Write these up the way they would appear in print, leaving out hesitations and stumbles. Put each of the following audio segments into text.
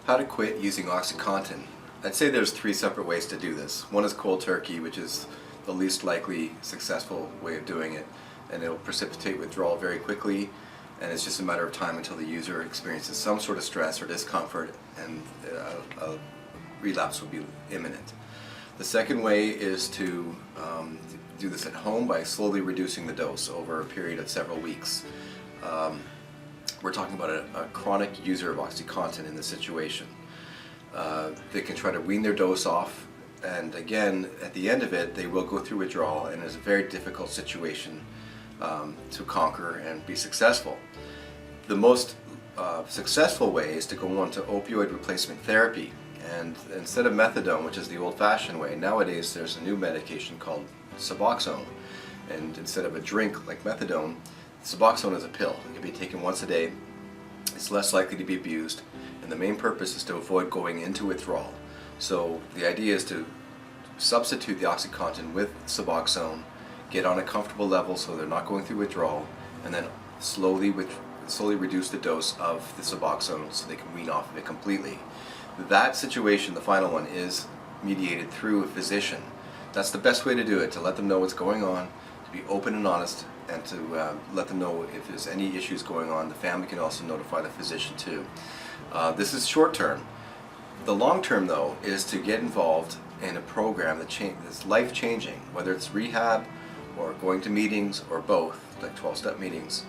How to quit using OxyContin. I'd say there's three separate ways to do this. One is cold turkey, which is the least likely successful way of doing it, and it'll precipitate withdrawal very quickly, and it's just a matter of time until the user experiences some sort of stress or discomfort, and a relapse will be imminent. The second way is to do this at home by slowly reducing the dose over a period of several weeks. We're talking about a chronic user of OxyContin in this situation. They can try to wean their dose off, and again, at the end of it, they will go through withdrawal, and it's a very difficult situation to conquer and be successful. The most successful way is to go on to opioid replacement therapy, and instead of methadone, which is the old-fashioned way, nowadays there's a new medication called Suboxone, and instead of a drink like methadone, Suboxone is a pill. It can be taken once a day. It's less likely to be abused, and the main purpose is to avoid going into withdrawal. So the idea is to substitute the OxyContin with Suboxone, get on a comfortable level so they're not going through withdrawal, and then slowly reduce the dose of the Suboxone so they can wean off of it completely. That situation, the final one, is mediated through a physician. That's the best way to do it, to let them know what's going on, to be open and honest, and to let them know if there's any issues going on. The family can also notify the physician too. This is short term. The long term, though, is to get involved in a program that's life changing, whether it's rehab or going to meetings or both, like 12-step meetings.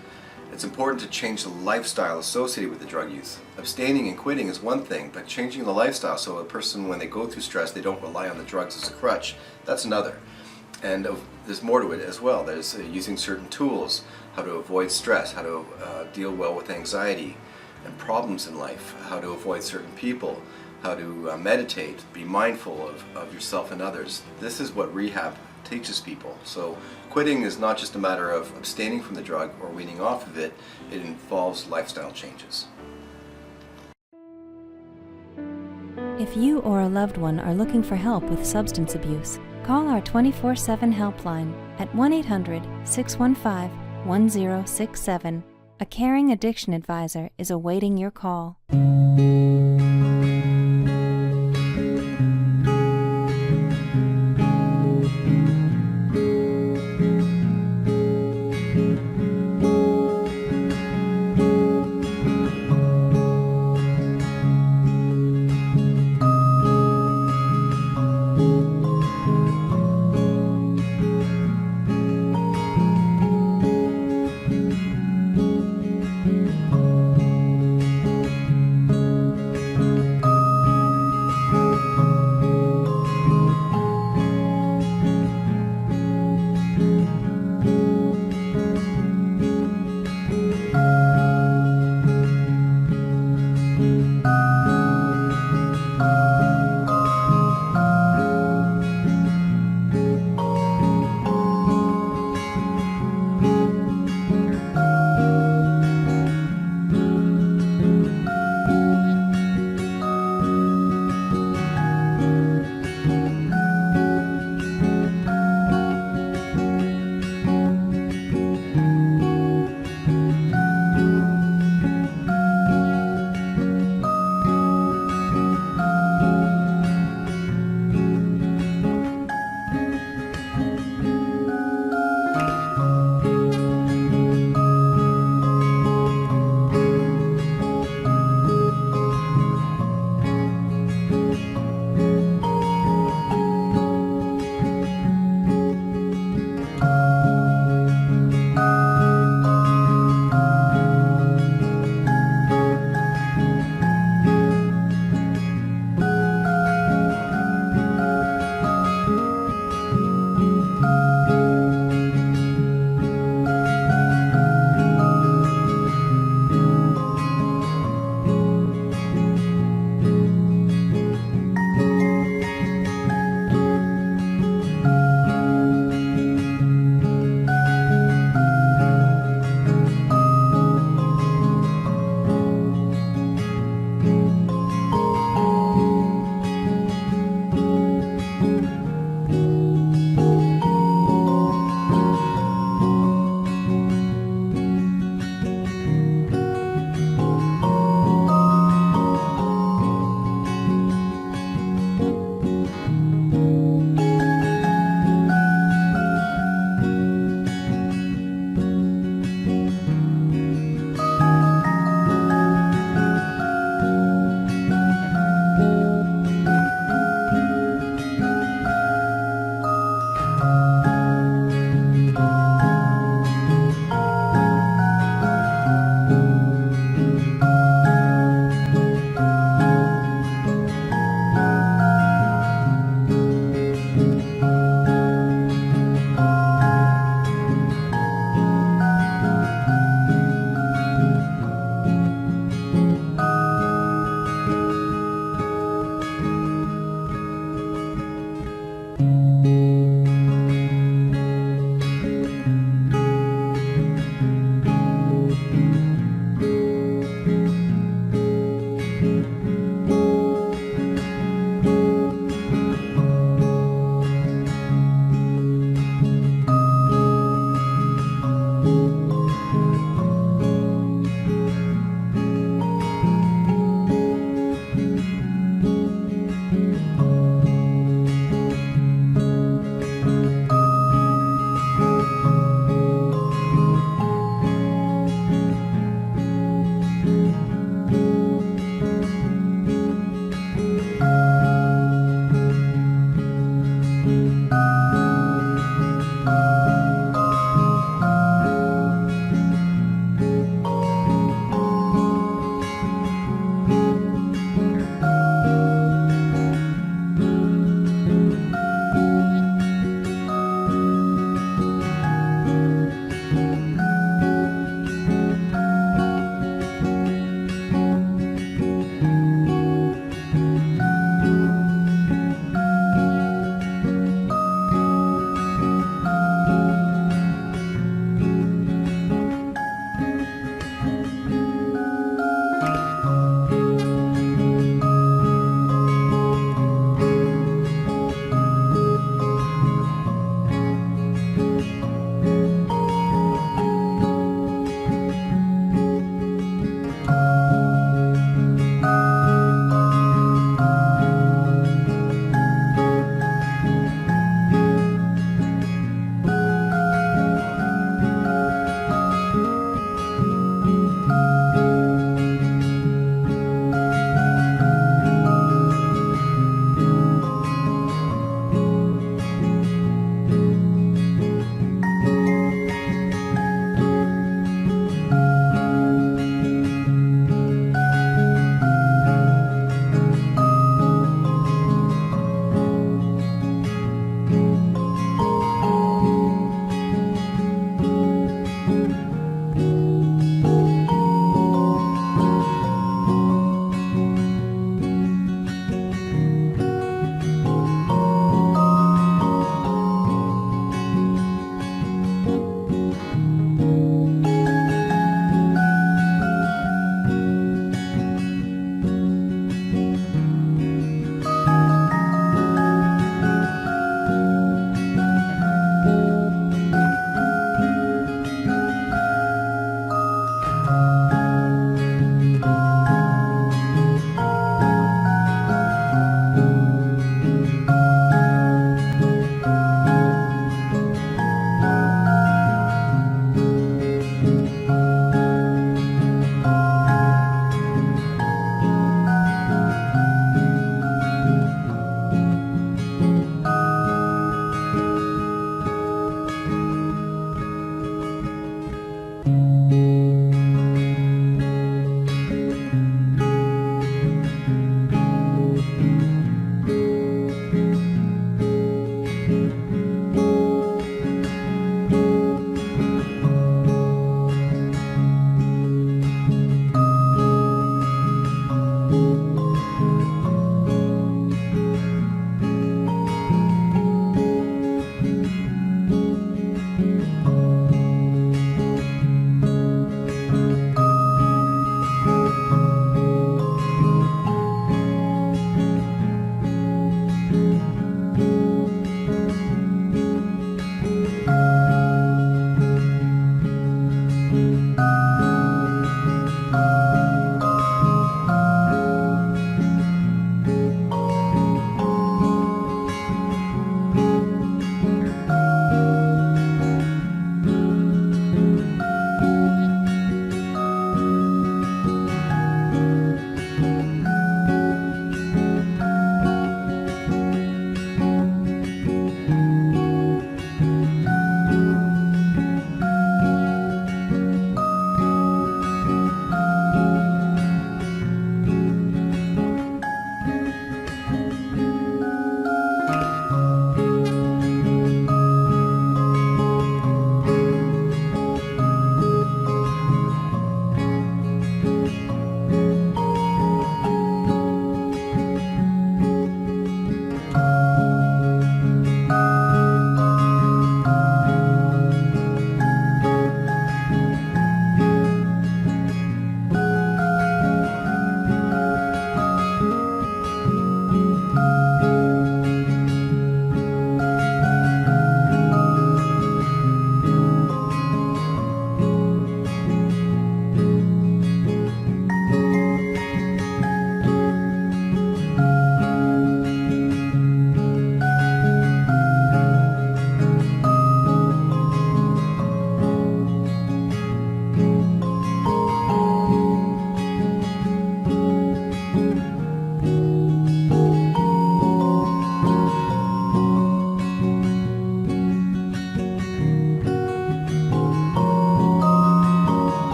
It's important to change the lifestyle associated with the drug use. Abstaining and quitting is one thing, but changing the lifestyle so a person, when they go through stress, they don't rely on the drugs as a crutch, that's another. And there's more to it as well. There's using certain tools, how to avoid stress, how to deal well with anxiety and problems in life, how to avoid certain people, how to meditate, be mindful of yourself and others. This is what rehab teaches people. So quitting is not just a matter of abstaining from the drug or weaning off of it, it involves lifestyle changes. If you or a loved one are looking for help with substance abuse, call our 24/7 helpline at 1-800-615-1067. A caring addiction advisor is awaiting your call.